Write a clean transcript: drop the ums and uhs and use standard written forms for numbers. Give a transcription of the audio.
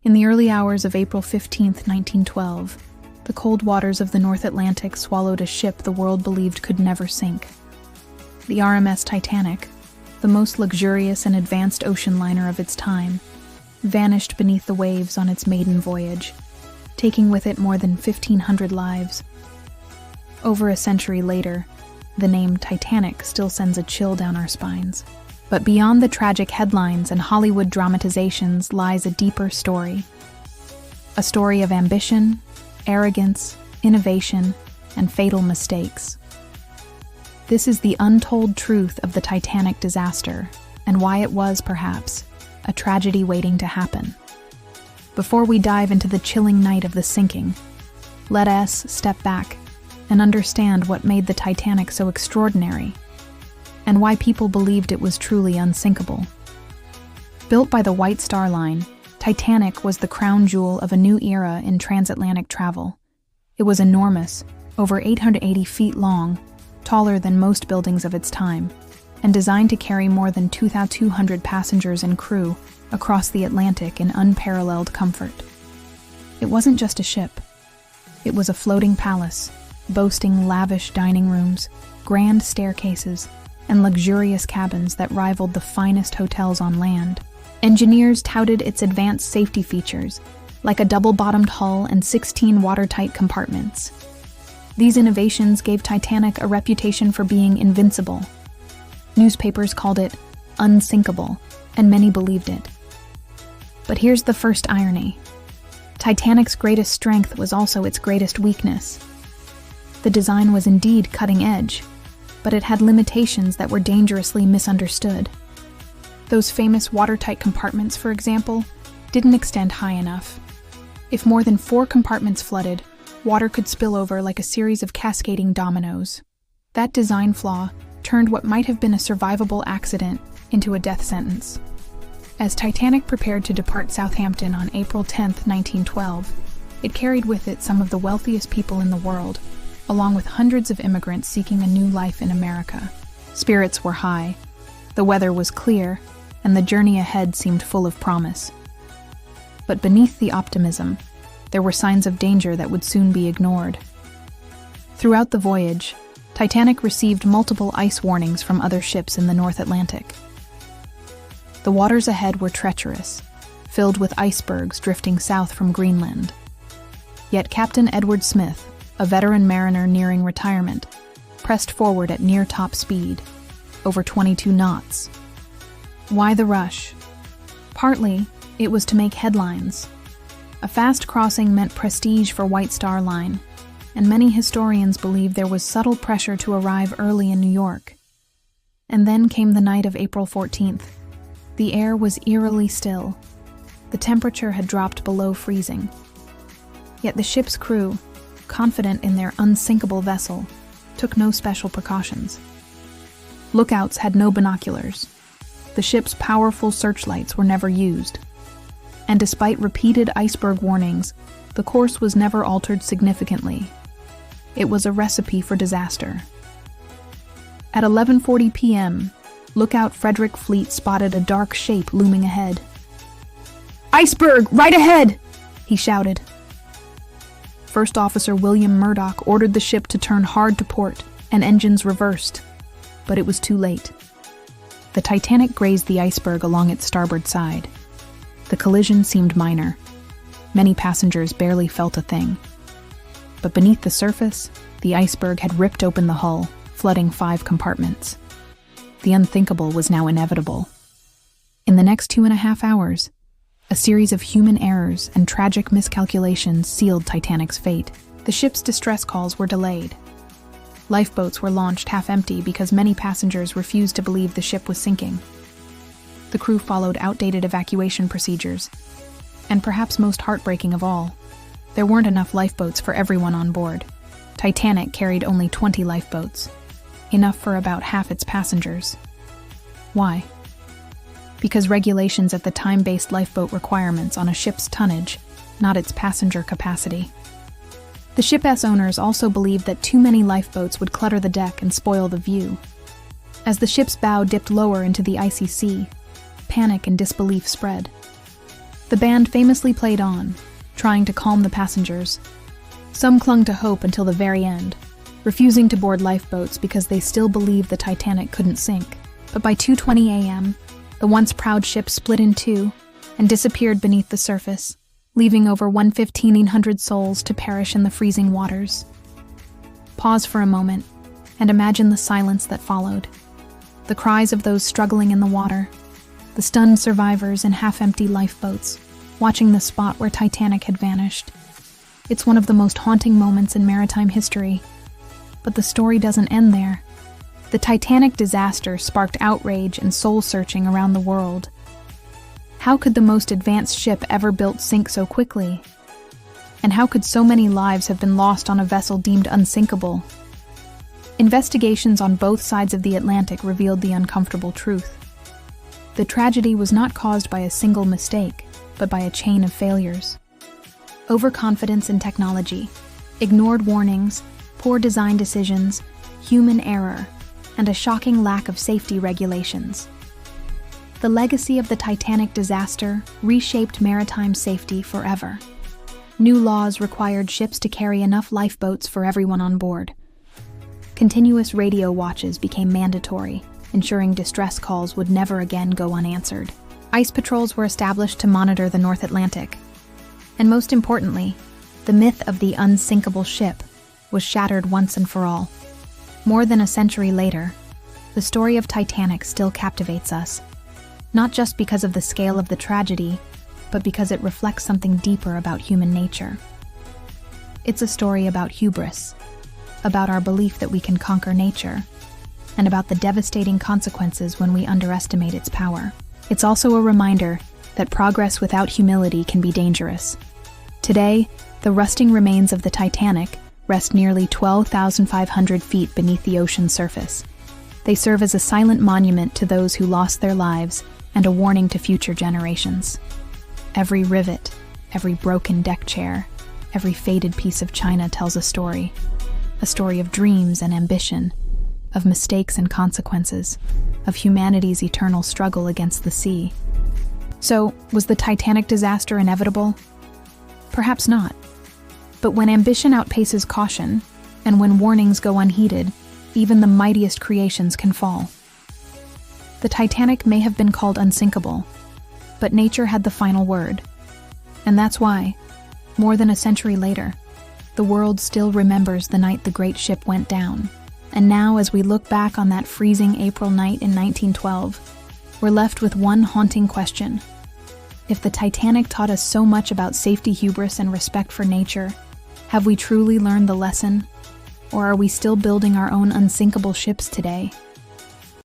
In the early hours of April 15, 1912, the cold waters of the North Atlantic swallowed a ship the world believed could never sink. The RMS Titanic, the most luxurious and advanced ocean liner of its time, vanished beneath the waves on its maiden voyage, taking with it more than 1,500 lives. Over a century later, the name Titanic still sends a chill down our spines. But beyond the tragic headlines and Hollywood dramatizations lies a deeper story. A story of ambition, arrogance, innovation, and fatal mistakes. This is the untold truth of the Titanic disaster, and why it was, perhaps, a tragedy waiting to happen. Before we dive into the chilling night of the sinking, let us step back and understand what made the Titanic so extraordinary, and why people believed it was truly unsinkable. Built by the White Star Line, Titanic was the crown jewel of a new era in transatlantic travel. It was enormous, over 880 feet long, taller than most buildings of its time, and designed to carry more than 2,200 passengers and crew across the Atlantic in unparalleled comfort. It wasn't just a ship. It was a floating palace, boasting lavish dining rooms, grand staircases, and luxurious cabins that rivaled the finest hotels on land. Engineers touted its advanced safety features, like a double-bottomed hull and 16 watertight compartments. These innovations gave Titanic a reputation for being invincible. Newspapers called it unsinkable, and many believed it. But here's the first irony. Titanic's greatest strength was also its greatest weakness. The design was indeed cutting edge, but it had limitations that were dangerously misunderstood. Those famous watertight compartments, for example, didn't extend high enough. If more than 4 compartments flooded, water could spill over like a series of cascading dominoes. That design flaw turned what might have been a survivable accident into a death sentence. As Titanic prepared to depart Southampton on April 10, 1912, it carried with it some of the wealthiest people in the world, along with hundreds of immigrants seeking a new life in America. Spirits were high, the weather was clear, and the journey ahead seemed full of promise. But beneath the optimism, there were signs of danger that would soon be ignored. Throughout the voyage, Titanic received multiple ice warnings from other ships in the North Atlantic. The waters ahead were treacherous, filled with icebergs drifting south from Greenland. Yet Captain Edward Smith, a veteran mariner nearing retirement, pressed forward at near top speed, over 22 knots. Why the rush? Partly, it was to make headlines. A fast crossing meant prestige for White Star Line, and many historians believe there was subtle pressure to arrive early in New York. And then came the night of April 14th. The air was eerily still. The temperature had dropped below freezing. Yet the ship's crew, confident in their unsinkable vessel, took no special precautions. Lookouts had no binoculars. The ship's powerful searchlights were never used. And despite repeated iceberg warnings, the course was never altered significantly. It was a recipe for disaster. At 11:40 p.m., lookout Frederick Fleet spotted a dark shape looming ahead. "Iceberg, right ahead!" he shouted. First Officer William Murdoch ordered the ship to turn hard to port, and engines reversed. But it was too late. The Titanic grazed the iceberg along its starboard side. The collision seemed minor. Many passengers barely felt a thing. But beneath the surface, the iceberg had ripped open the hull, flooding 5 compartments. The unthinkable was now inevitable. In the next 2.5 hours, a series of human errors and tragic miscalculations sealed Titanic's fate. The ship's distress calls were delayed. Lifeboats were launched half-empty because many passengers refused to believe the ship was sinking. The crew followed outdated evacuation procedures. And perhaps most heartbreaking of all, there weren't enough lifeboats for everyone on board. Titanic carried only 20 lifeboats, enough for about half its passengers. Why? Because regulations at the time based lifeboat requirements on a ship's tonnage, not its passenger capacity. The ship's owners also believed that too many lifeboats would clutter the deck and spoil the view. As the ship's bow dipped lower into the icy sea, panic and disbelief spread. The band famously played on, trying to calm the passengers. Some clung to hope until the very end, refusing to board lifeboats because they still believed the Titanic couldn't sink. But by 2:20 a.m., the once proud ship split in two and disappeared beneath the surface, leaving over 1,500 souls to perish in the freezing waters. Pause for a moment and imagine the silence that followed. The cries of those struggling in the water, the stunned survivors in half-empty lifeboats, watching the spot where Titanic had vanished. It's one of the most haunting moments in maritime history. But the story doesn't end there. The Titanic disaster sparked outrage and soul-searching around the world. How could the most advanced ship ever built sink so quickly? And how could so many lives have been lost on a vessel deemed unsinkable? Investigations on both sides of the Atlantic revealed the uncomfortable truth. The tragedy was not caused by a single mistake, but by a chain of failures. Overconfidence in technology, ignored warnings, poor design decisions, human error, and a shocking lack of safety regulations. The legacy of the Titanic disaster reshaped maritime safety forever. New laws required ships to carry enough lifeboats for everyone on board. Continuous radio watches became mandatory, ensuring distress calls would never again go unanswered. Ice patrols were established to monitor the North Atlantic. And most importantly, the myth of the unsinkable ship was shattered once and for all. More than a century later, the story of Titanic still captivates us, not just because of the scale of the tragedy, but because it reflects something deeper about human nature. It's a story about hubris, about our belief that we can conquer nature, and about the devastating consequences when we underestimate its power. It's also a reminder that progress without humility can be dangerous. Today, the rusting remains of the Titanic rest nearly 12,500 feet beneath the ocean's surface. They serve as a silent monument to those who lost their lives and a warning to future generations. Every rivet, every broken deck chair, every faded piece of china tells a story of dreams and ambition, of mistakes and consequences, of humanity's eternal struggle against the sea. So, was the Titanic disaster inevitable? Perhaps not. But when ambition outpaces caution, and when warnings go unheeded, even the mightiest creations can fall. The Titanic may have been called unsinkable, but nature had the final word. And that's why, more than a century later, the world still remembers the night the great ship went down. And now, as we look back on that freezing April night in 1912, we're left with one haunting question. If the Titanic taught us so much about safety, hubris, and respect for nature, have we truly learned the lesson? Or are we still building our own unsinkable ships today?